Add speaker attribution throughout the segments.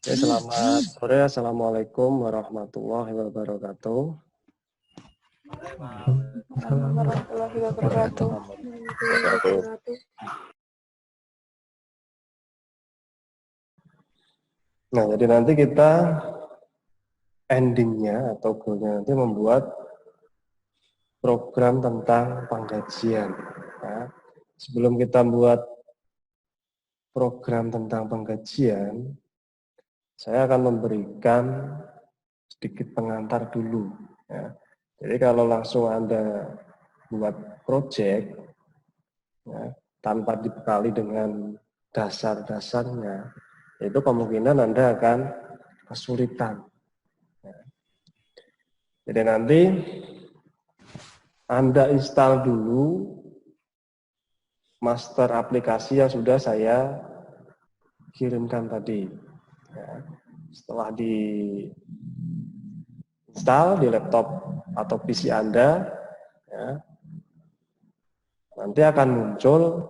Speaker 1: Oke, selamat sore. Assalamualaikum warahmatullahi wabarakatuh.
Speaker 2: Assalamualaikum warahmatullahi wabarakatuh.
Speaker 1: Nah, jadi nanti kita endingnya atau goalnya nanti membuat program tentang penggajian. Nah, sebelum kita buat program tentang penggajian, saya akan memberikan sedikit pengantar dulu. Ya. Jadi kalau langsung Anda buat project, ya, tanpa dibekali dengan dasar-dasarnya, itu kemungkinan Anda akan kesulitan. Ya. Jadi nanti Anda install dulu master aplikasi yang sudah saya kirimkan tadi. Ya. Setelah di install di laptop atau PC Anda, ya, nanti akan muncul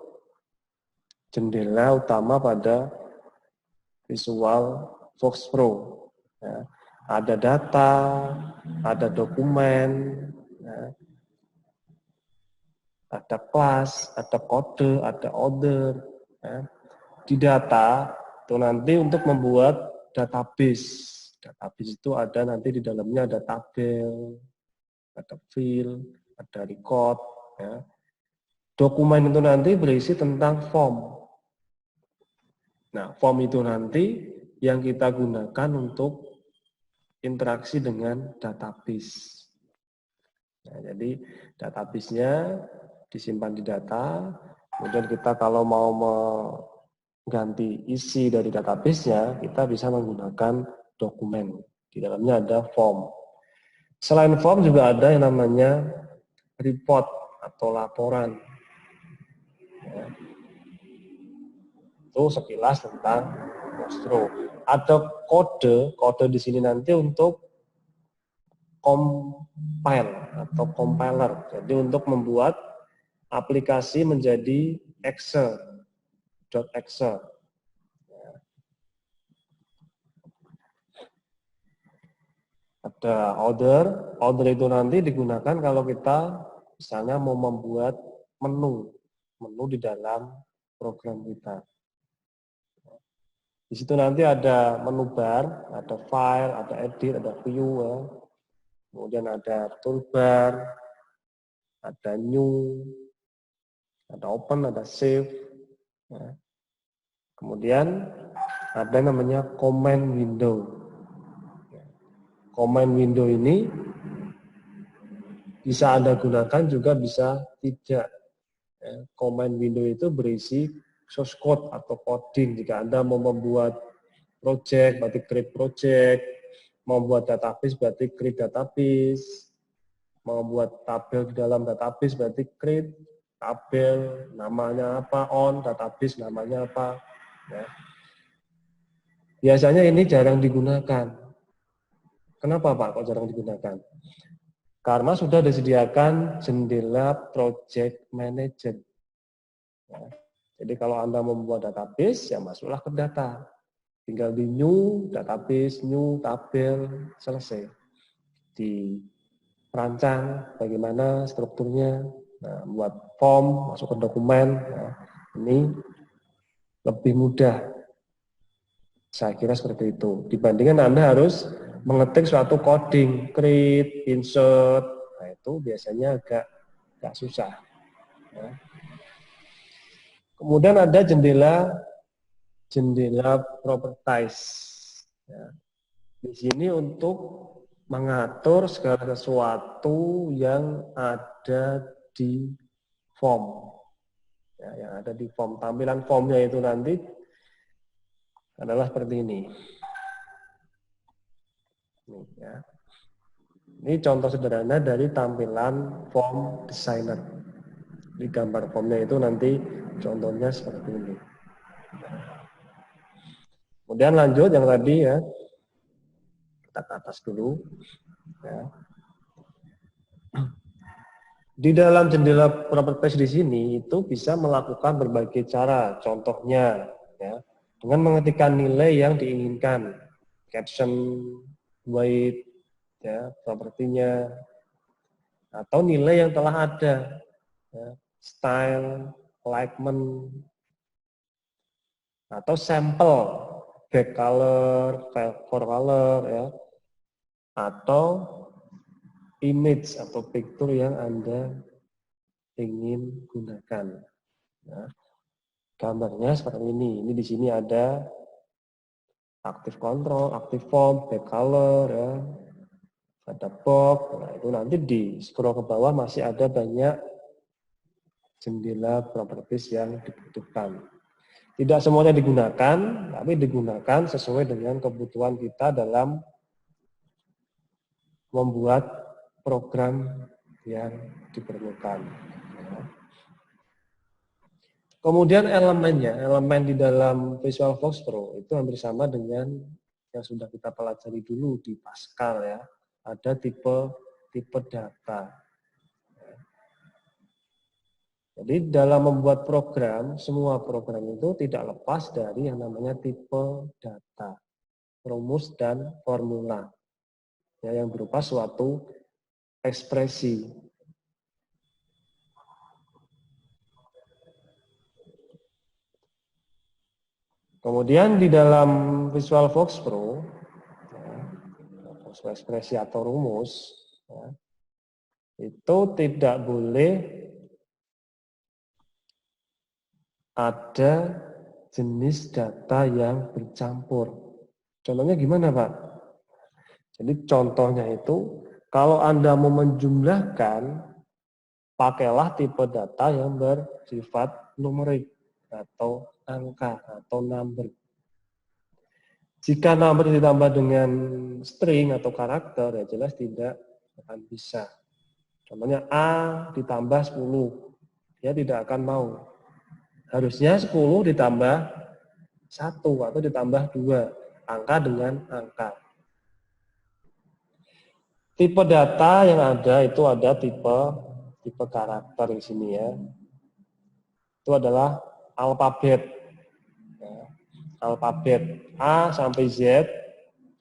Speaker 1: jendela utama pada Visual Fox Pro. Ya. Ada data, ada dokumen, ya, ada kelas, ada kode, ada order. Ya. Di data itu nanti untuk membuat database. Database itu ada nanti di dalamnya ada tabel, ada field, ada record. Ya. Dokumen itu nanti berisi tentang form. Nah, form itu nanti yang kita gunakan untuk interaksi dengan database. Nah, jadi database-nya disimpan di data, kemudian kita kalau mau mengganti isi dari database-nya, kita bisa menggunakan dokumen. Di dalamnya ada form. Selain form juga ada yang namanya report atau laporan. Ya. Itu sekilas tentang Postgro. Ada kode di sini nanti untuk compile atau compiler. Jadi untuk membuat aplikasi menjadi Excel, .excel. Ada order itu nanti digunakan kalau kita misalnya mau membuat menu di dalam program kita. Di situ nanti ada menu bar, ada file, ada edit, ada view, ya. Kemudian ada toolbar, ada new, ada open, ada save. Ya. Kemudian ada namanya command window. Command window ini bisa Anda gunakan juga bisa tidak. Ya. Command window itu berisi source code atau coding. Jika Anda mau membuat project, berarti create project. Mau membuat database, berarti create database. Mau membuat tabel di dalam database, berarti create tabel, namanya apa, on, database namanya apa. Ya. Biasanya ini jarang digunakan. Kenapa Pak kok jarang digunakan? Karena sudah disediakan jendela project manager. Ya. Jadi kalau Anda membuat database, ya masuklah ke data. Tinggal di new, database, new, tabel, selesai. Dirancang bagaimana strukturnya, nah, buat form, masuk ke dokumen, nah, ini lebih mudah. Saya kira seperti itu. Dibandingkan Anda harus mengetik suatu coding, create, insert, nah itu biasanya agak susah. Ya. Kemudian ada jendela properties. Ya. Di sini untuk mengatur segala sesuatu yang ada di form. Ya, yang ada di form. Tampilan formnya itu nanti adalah seperti ini. Nih, ya. Ini contoh sederhana dari tampilan form designer. Di gambar formnya itu nanti contohnya seperti ini. Kemudian lanjut yang tadi ya, kita ke atas dulu. Ya. Di dalam jendela properties di sini itu bisa melakukan berbagai cara. Contohnya, ya, dengan mengetikkan nilai yang diinginkan, caption, weight, ya, propertinya, atau nilai yang telah ada, ya, style, alignment, atau sampel, back color, for color, ya, atau image atau picture yang Anda ingin gunakan. Nah, gambarnya seperti ini. Ini di sini ada active control, active font, back color, ya, ada box. Nah, itu nanti di scroll ke bawah masih ada banyak jendela properties yang dibutuhkan. Tidak semuanya digunakan, tapi digunakan sesuai dengan kebutuhan kita dalam membuat program yang diperlukan. Kemudian elemennya, elemen di dalam VisualFox Pro itu hampir sama dengan yang sudah kita pelajari dulu di Pascal, ya. Ada tipe data. Jadi dalam membuat program, semua program itu tidak lepas dari yang namanya tipe data, rumus dan formula, ya, yang berupa suatu ekspresi. Kemudian di dalam VisualFox Pro, ya, ekspresi atau rumus, ya, itu tidak boleh ada jenis data yang bercampur. Contohnya gimana, Pak? Jadi contohnya itu, kalau Anda mau menjumlahkan, pakailah tipe data yang bersifat numerik atau angka atau number. Jika number ditambah dengan string atau karakter, ya jelas tidak akan bisa. Contohnya A ditambah 10, dia tidak akan mau. Harusnya 10 ditambah 1 atau ditambah 2, angka dengan angka. Tipe data yang ada itu ada tipe karakter di sini, ya. Itu adalah alfabet. Ya, alfabet A sampai Z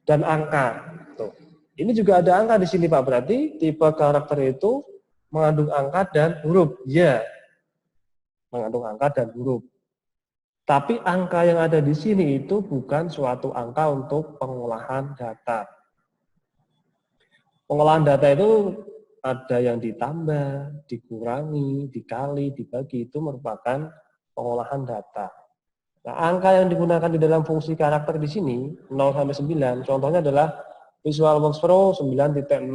Speaker 1: dan angka. Tuh. Ini juga ada angka di sini, Pak. Berarti tipe karakter itu mengandung angka dan huruf. Ya, mengandung angka dan huruf. Tapi angka yang ada di sini itu bukan suatu angka untuk pengolahan data. Pengolahan data itu ada yang ditambah, dikurangi, dikali, dibagi, itu merupakan pengolahan data. Nah, angka yang digunakan di dalam fungsi karakter di sini, 0 sampai 9, contohnya adalah VisualFox Pro 9.0.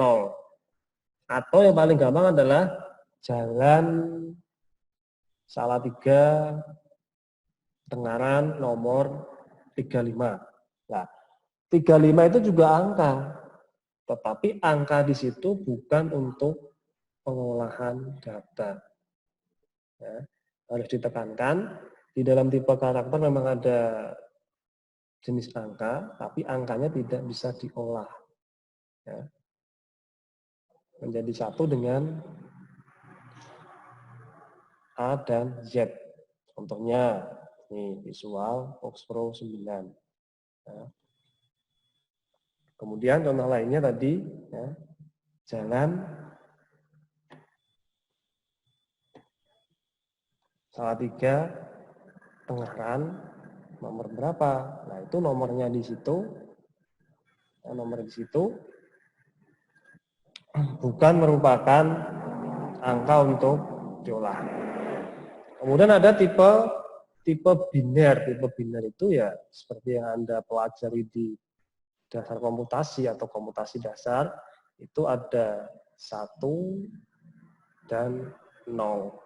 Speaker 1: Atau yang paling gampang adalah jalan Salatiga Tengaran nomor 35. Nah, 35 itu juga angka. Tetapi angka di situ bukan untuk pengolahan data. Ya, harus ditekankan, di dalam tipe karakter memang ada jenis angka, tapi angkanya tidak bisa diolah. Ya. Menjadi satu dengan A dan Z. Contohnya, ini VisualFox Pro 9. Ya. Kemudian contoh lainnya tadi, ya, jalan Salatiga Tengaran nomor berapa? Nah, itu nomornya di situ. Ya, nomor di situ bukan merupakan angka untuk diolah. Kemudian ada tipe biner. Tipe biner itu ya seperti yang Anda pelajari di dasar komputasi atau komputasi dasar, itu ada 1 dan 0.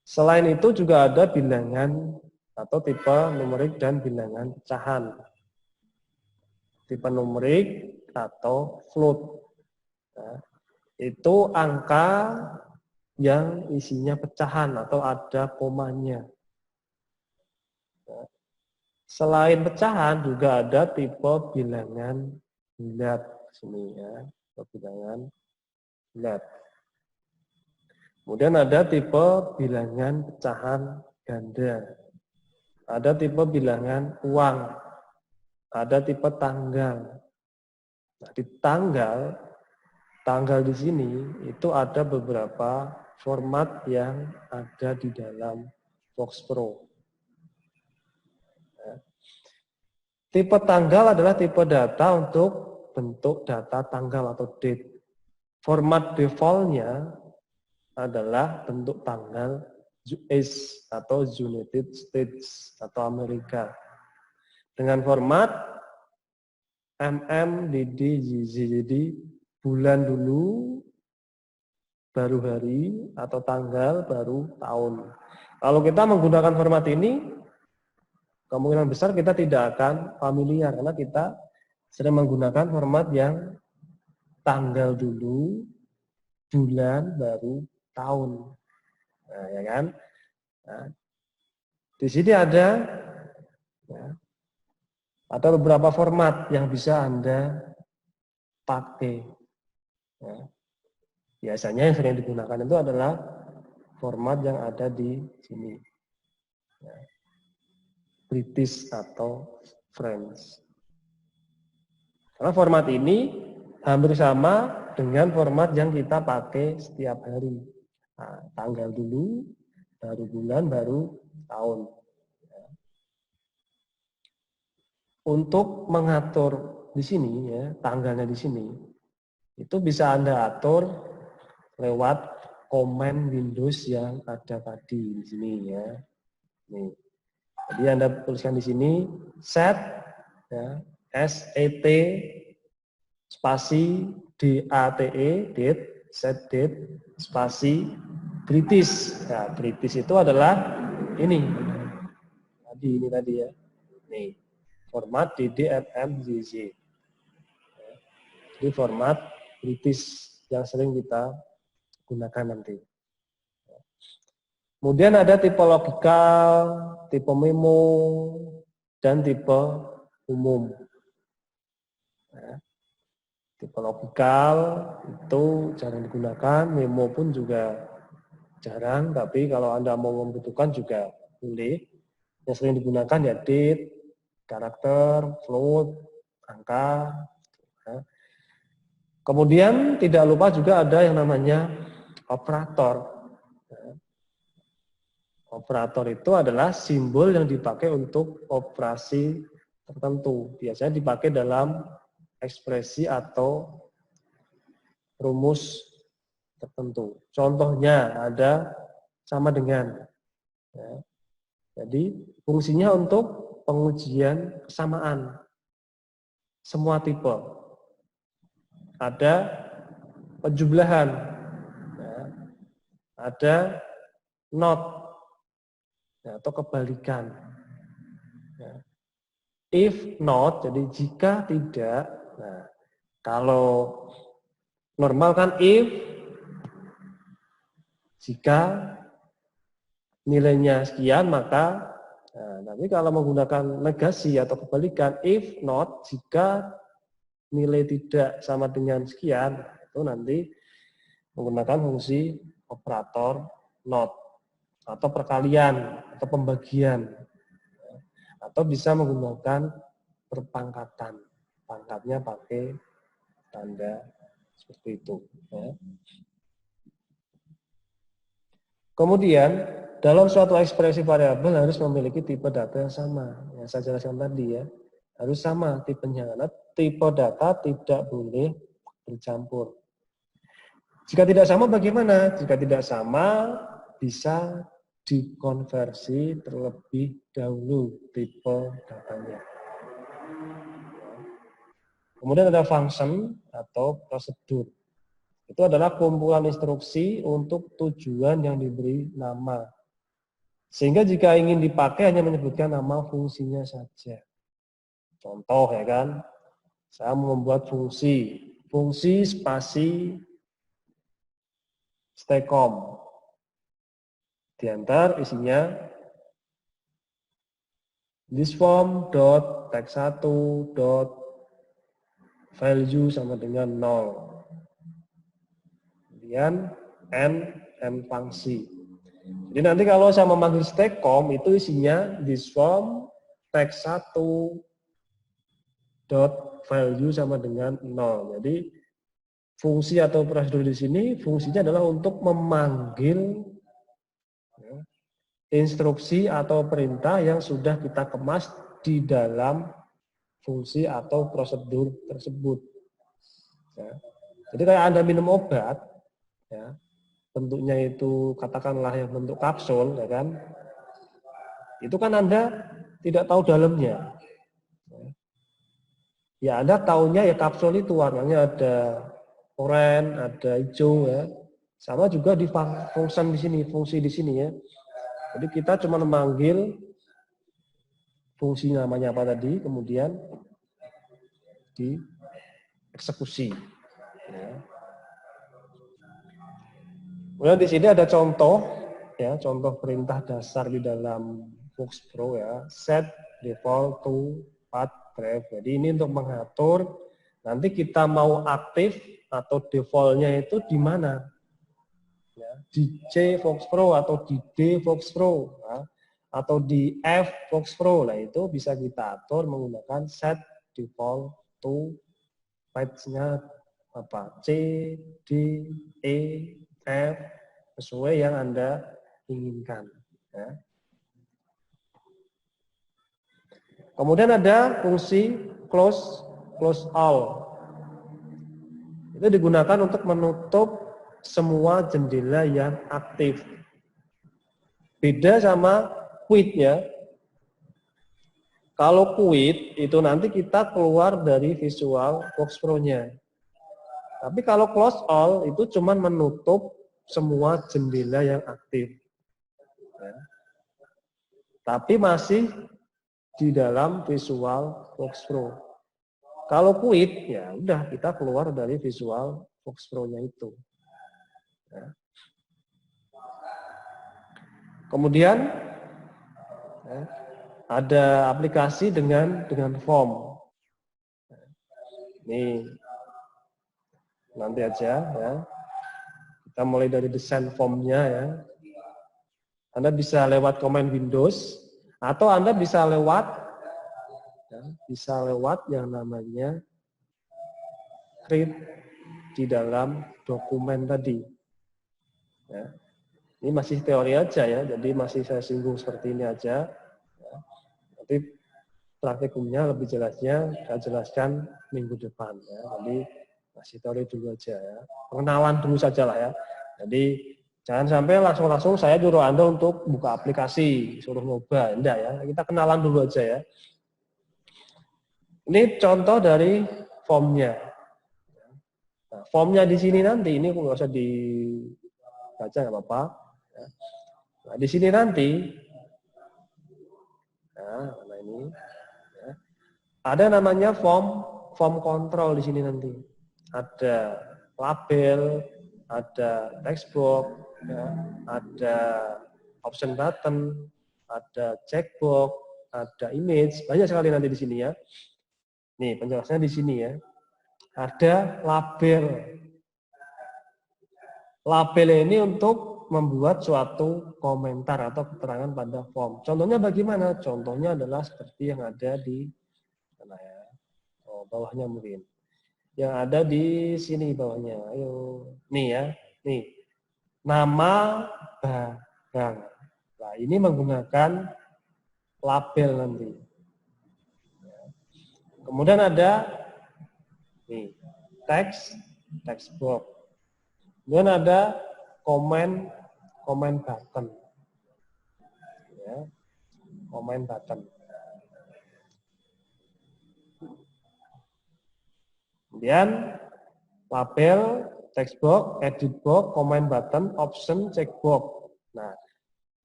Speaker 1: Selain itu juga ada bilangan atau tipe numerik dan bilangan pecahan. Tipe numerik atau float. Nah, itu angka yang isinya pecahan atau ada komanya. Nah, selain pecahan juga ada tipe bilangan bulat sini, ya, bilangan bulat. Kemudian ada tipe bilangan pecahan ganda ada tipe bilangan uang, ada tipe tanggal. Nah, di tanggal di sini itu ada beberapa format yang ada di dalam FoxPro. Ya. Tipe tanggal adalah tipe data untuk bentuk data tanggal atau date. Format defaultnya adalah bentuk tanggal US atau United States atau Amerika. Dengan format DD, YZ, jadi bulan dulu, baru hari, atau tanggal, baru tahun. Kalau kita menggunakan format ini, kemungkinan besar kita tidak akan familiar, karena kita sering menggunakan format yang tanggal dulu, bulan, baru tahun. Nah, ya kan? Nah, di sini ada beberapa format yang bisa Anda pakai. Ya. Biasanya yang sering digunakan itu adalah format yang ada di sini. Ya. British atau French. Karena format ini hampir sama dengan format yang kita pakai setiap hari. Nah, tanggal dulu, baru bulan, baru tahun. Untuk mengatur di sini, ya, tanggalnya di sini, itu bisa Anda atur lewat komen Windows yang ada tadi di sini, ya. Nih. Jadi Anda tuliskan di sini set, ya, SET spasi DATE, date, set date, spasi British. Nah, British itu adalah ini tadi ya. Nih, format DDMMZZ. Jadi format British yang sering kita gunakan nanti. Kemudian ada tipe logikal, tipe memo, dan tipe umum. Nah, tipe logikal itu jarang digunakan, memo pun juga jarang, tapi kalau Anda mau membutuhkan juga boleh. Yang sering digunakan ya date, karakter, float, angka. Ya. Kemudian tidak lupa juga ada yang namanya operator. Ya. Operator itu adalah simbol yang dipakai untuk operasi tertentu. Biasanya dipakai dalam ekspresi atau rumus tertentu. Contohnya ada sama dengan. Ya. Jadi fungsinya untuk pengujian kesamaan. Semua tipe. Ada penjumlahan. Ya. Ada not. Ya, atau kebalikan. Ya. If not, jadi jika tidak. Nah, kalau normal kan if, jika nilainya sekian maka, nah, tapi kalau menggunakan negasi atau kebalikan, if not, jika nilai tidak sama dengan sekian, itu nanti menggunakan fungsi operator not atau perkalian atau pembagian, atau bisa menggunakan perpangkatan, pangkatnya pakai tanda seperti itu. Ya. Kemudian dalam suatu ekspresi variabel harus memiliki tipe data yang sama, yang saya jelaskan tadi ya, harus sama tipenya, karena tipe data tidak boleh bercampur. Jika tidak sama bagaimana? Jika tidak sama bisa dikonversi terlebih dahulu tipe datanya. Kemudian ada function atau prosedur. Itu adalah kumpulan instruksi untuk tujuan yang diberi nama. Sehingga jika ingin dipakai hanya menyebutkan nama fungsinya saja. Contoh ya kan, saya mau membuat fungsi spasi staycom. Diantar isinya thisform.text1.value sama dengan 0. Kemudian n fungsi. Jadi nanti kalau saya memanggil stack.com itu isinya this form text 1 dot value sama dengan 0. Jadi fungsi atau prosedur di sini fungsinya adalah untuk memanggil instruksi atau perintah yang sudah kita kemas di dalam fungsi atau prosedur tersebut. Ya. Jadi kayak Anda minum obat, ya, bentuknya itu katakanlah yang bentuk kapsul, ya kan? Itu kan Anda tidak tahu dalamnya. Ya Anda tahunya ya kapsul itu warnanya ada oranye, ada hijau, ya. Sama juga di fungsi di sini ya. Jadi kita cuma memanggil fungsi namanya apa tadi, kemudian dieksekusi. Ya. Kemudian di sini ada contoh, ya, contoh perintah dasar di dalam FoxPro ya, set default to path graph. Jadi ini untuk mengatur nanti kita mau aktif atau defaultnya itu di mana, ya, di C FoxPro atau di D FoxPro, ya, atau di F FoxPro. Nah itu bisa kita atur menggunakan set default to path-nya apa, C, D, E, F, sesuai yang Anda inginkan. Ya. Kemudian ada fungsi close all. Itu digunakan untuk menutup semua jendela yang aktif. Beda sama quit ya. Kalau quit itu nanti kita keluar dari Visual FoxPro-nya. Tapi kalau close all itu cuma menutup semua jendela yang aktif. Ya. Tapi masih di dalam Visual FoxPro. Kalau quit, ya udah kita keluar dari Visual FoxPro-nya itu. Ya. Kemudian ya, ada aplikasi dengan form. Ini nanti aja ya. Kita mulai dari desain formnya ya. Anda bisa lewat command Windows atau Anda bisa lewat yang namanya create di dalam dokumen tadi. Ya. Ini masih teori aja ya, jadi masih saya singgung seperti ini aja. Ya. Nanti praktikumnya lebih jelasnya saya jelaskan minggu depan ya. Jadi masih teori dulu aja ya. Pengenalan dulu saja lah ya. Jadi jangan sampai langsung saya nyuruh Anda untuk buka aplikasi, suruh nyoba, enggak ya. Kita kenalan dulu aja ya. Ini contoh dari formnya. Nah, formnya di sini nanti, ini nggak usah dibaca nggak apa-apa. Nah, di sini nanti, nah, ini ya, ada namanya form control di sini nanti. Ada label, ada text box, ya, ada option button, ada checkbox, ada image, banyak sekali nanti di sini ya. Nih penjelasannya di sini ya. Ada label. Label ini untuk membuat suatu komentar atau keterangan pada form. Contohnya bagaimana? Contohnya adalah seperti yang ada di mana ya? Oh, bawahnya mungkin. Yang ada di sini bawahnya. Ayo. Nih ya. Nih. Nama barang. Nah, ini menggunakan label nanti. Kemudian ada nih, text box. Kemudian ada comment button. Ya, comment button. Kemudian label, text box, edit box, comment button, option, checkbox. Nah,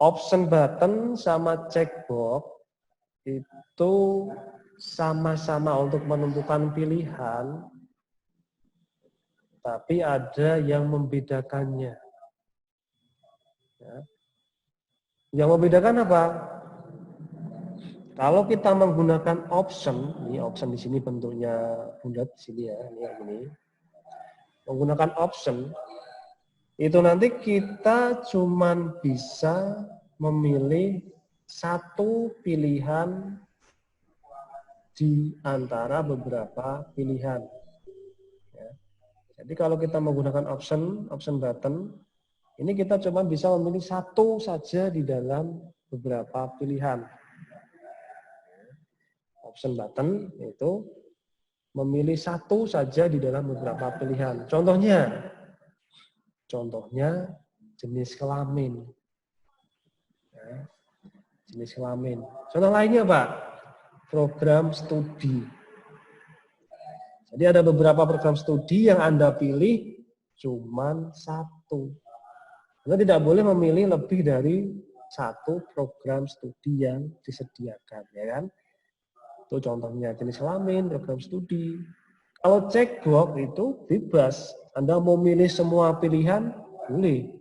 Speaker 1: option button sama checkbox itu sama-sama untuk menentukan pilihan, tapi ada yang membedakannya. Ya. Yang membedakan apa? Kalau kita menggunakan option, ini option di sini bentuknya bulat di sini ya, ini yang ini. Menggunakan option, itu nanti kita cuman bisa memilih satu pilihan di antara beberapa pilihan. Ya. Jadi kalau kita menggunakan option button, ini kita cuma bisa memilih satu saja di dalam beberapa pilihan. Option button itu memilih satu saja di dalam beberapa pilihan. Contohnya jenis kelamin. Ya, jenis kelamin. Contoh lainnya, Pak, program studi. Jadi ada beberapa program studi yang Anda pilih cuman satu. Anda tidak boleh memilih lebih dari satu program studi yang disediakan, ya kan? Itu contohnya jenis kelamin, program studi. Kalau checkbox itu bebas. Anda mau milih semua pilihan, boleh.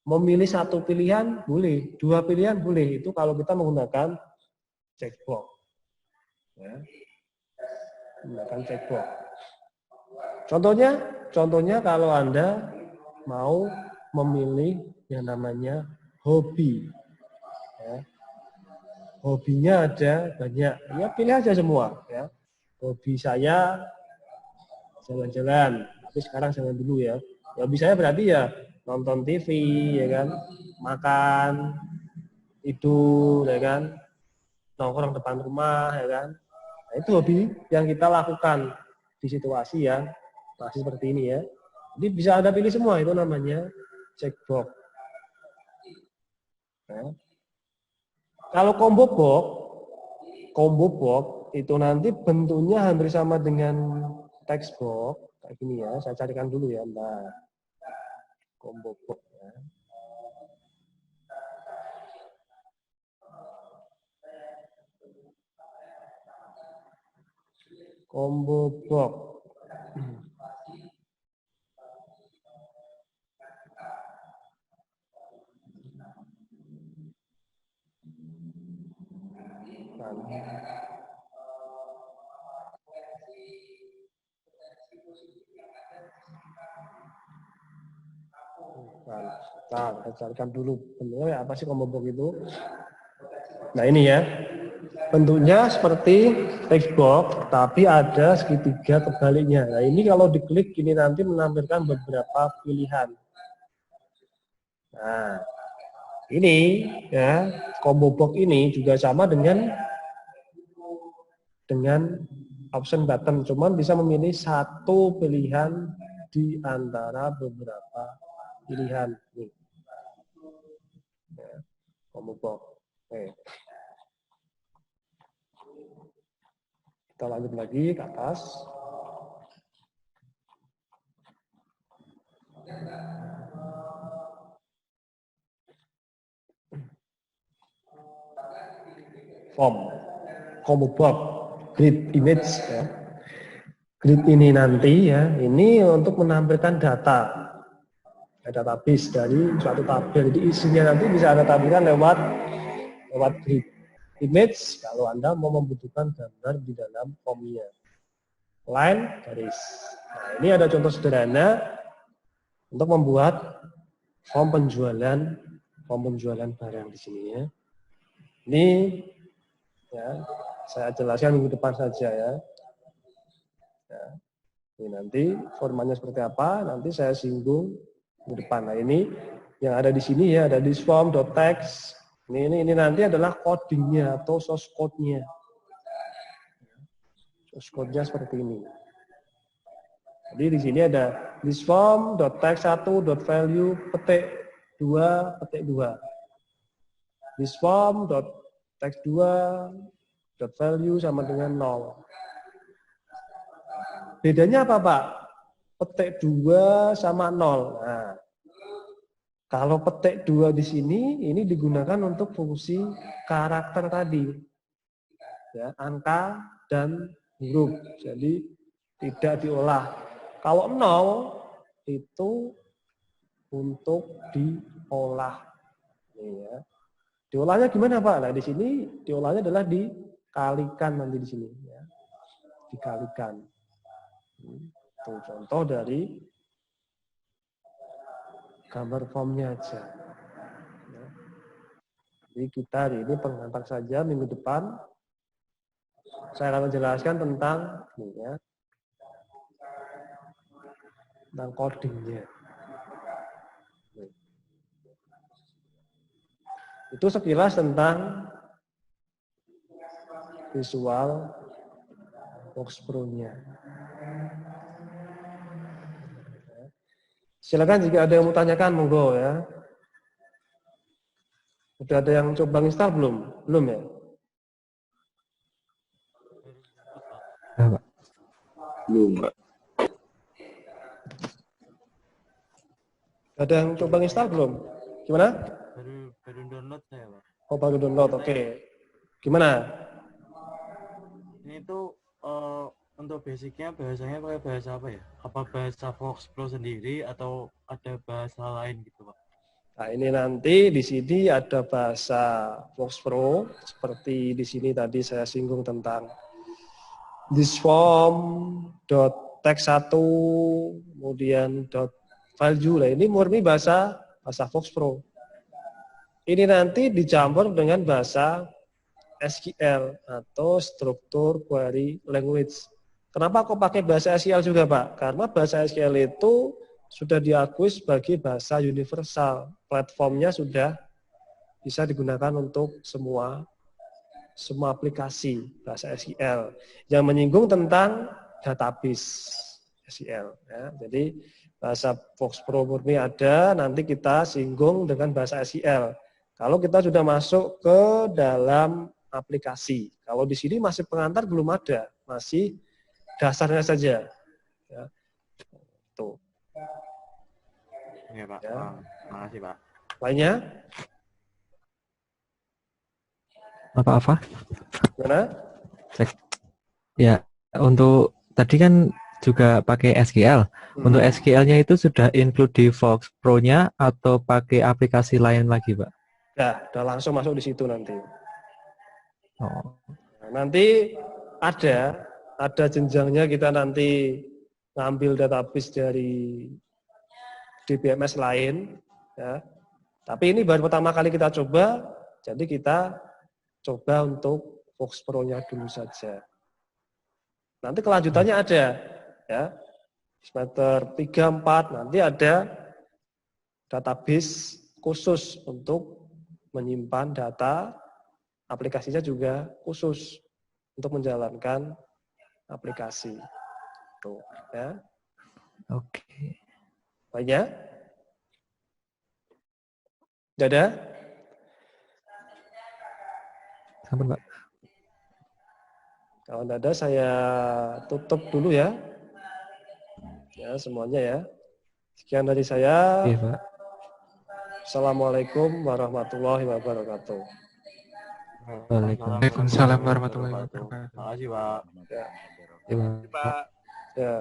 Speaker 1: Memilih satu pilihan, boleh. Dua pilihan, boleh. Itu kalau kita menggunakan checkbox. Ya. Menggunakan checkbox. Contohnya kalau Anda mau memilih yang namanya hobi. Ya. Hobinya ada banyak. Ya pilih aja semua. Ya. Hobi saya jalan-jalan. Tapi sekarang jangan dulu ya. Hobi saya berarti ya nonton TV, ya kan, makan, tidur, ya kan, nongkrong depan rumah, ya kan. Nah, itu hobi yang kita lakukan di situasi yang masih seperti ini ya. Jadi bisa Anda pilih semua, itu namanya checkbox. Nah, kalau combo box itu nanti bentuknya hampir sama dengan text box kayak gini ya. Saya carikan dulu ya. Nah, combo box ya. Combo box. Nah, kita carikan dulu bentuknya apa sih combo box itu. Nah ini ya, bentuknya seperti text box, tapi ada segitiga kebaliknya. Nah ini kalau diklik ini nanti menampilkan beberapa pilihan. Nah ini ya, combo box ini juga sama dengan option button, cuman bisa memilih satu pilihan di antara beberapa pilihan. Nih. Ya, combo box. Oke. Kita lanjut lagi ke atas. Form, combo box, grid image ya. Grid ini nanti ya, ini untuk menampilkan database dari suatu tabel. Jadi isinya nanti bisa Anda tampilkan lewat grid. Image kalau Anda mau membutuhkan gambar di dalam formnya. Line, garis. Nah, ini ada contoh sederhana untuk membuat form penjualan barang di sini ya. Ini ya, saya jelaskan minggu depan saja ya. Ya. Ini nanti formanya seperti apa, nanti saya singgung minggu depan. Nah ini yang ada di sini ya, ada di form.text. Ini nanti adalah codingnya atau source code-nya. Source code-nya seperti ini. Jadi di sini ada this form.text1.value petik 2 petik 2. This form.text2.value sama dengan 0. Bedanya apa, Pak? Petik 2 sama 0. Nah, kalau petik 2 di sini, ini digunakan untuk fungsi karakter tadi. Ya, angka dan huruf. Jadi tidak diolah. Kalau 0 itu untuk diolah. Ini ya. Diolahnya gimana, Pak? Nah, di sini diolahnya adalah dikalikan nanti di sini. Ya. Dikalikan. Itu contoh dari gambar formnya aja. Ya. Jadi kita hari ini pengantar saja, minggu depan saya akan menjelaskan tentang ini ya, tentang codingnya. Itu sekilas tentang Visual Box Pro-nya. Silakan jika ada yang mau tanyakan, monggo ya. Sudah ada yang coba install belum? Belum ya?
Speaker 3: Ya, Pak.
Speaker 4: Belum, Pak.
Speaker 1: Ada yang coba install belum? Gimana?
Speaker 3: Baru download saya, Pak.
Speaker 1: Oh, baru download, oke. Gimana?
Speaker 3: Ini tuh untuk basicnya bahasanya pakai bahasa apa ya? Apa bahasa Fox Pro sendiri atau ada bahasa lain gitu, Pak?
Speaker 1: Nah, ini nanti di sini ada bahasa Fox Pro, seperti di sini tadi saya singgung tentang this form .text1, kemudian .value. Nah, ini murni bahasa Fox Pro. Ini nanti dicampur dengan bahasa SQL atau Structure Query Language. Kenapa kok pakai bahasa SQL juga, Pak? Karena bahasa SQL itu sudah diakui sebagai bahasa universal. Platformnya sudah bisa digunakan untuk semua aplikasi bahasa SQL yang menyinggung tentang database SQL. Ya. Jadi bahasa Fox Pro murni ada, nanti kita singgung dengan bahasa SQL. Kalau kita sudah masuk ke dalam aplikasi, kalau di sini masih pengantar belum ada, masih dasarnya saja. Ya. Tuh.
Speaker 3: Iya, Pak.
Speaker 1: Ya.
Speaker 3: Makasih, Pak.
Speaker 1: Lainnya?
Speaker 5: Apa-apa?
Speaker 1: Gimana?
Speaker 5: Ya, untuk tadi kan juga pakai SQL. Untuk SQL-nya itu sudah include di Fox Pro-nya atau pakai aplikasi lain lagi, Pak?
Speaker 1: Udah langsung masuk di situ nanti.
Speaker 5: Oh.
Speaker 1: Nah, nanti ada jenjangnya, kita nanti ngambil database dari DBMS lain, ya. Tapi ini baru pertama kali kita coba, jadi kita coba untuk Fox Pro-nya dulu saja. Nanti kelanjutannya ada, ya. Semester 3, 4 nanti ada database khusus untuk menyimpan data, aplikasinya juga khusus untuk menjalankan aplikasi. Tuh, ya.
Speaker 5: Oke.
Speaker 1: Banyak? Tidak ada?
Speaker 5: Sampun, Pak.
Speaker 1: Kalau tidak ada, saya tutup dulu ya. Ya, semuanya ya. Sekian dari saya.
Speaker 5: Oke, Pak.
Speaker 1: Assalamualaikum warahmatullahi wabarakatuh.
Speaker 5: Waalaikumsalam
Speaker 2: warahmatullahi wabarakatuh.
Speaker 3: Makasih, Pak.
Speaker 1: Ya.
Speaker 5: Terima
Speaker 4: Pak.
Speaker 1: Ya.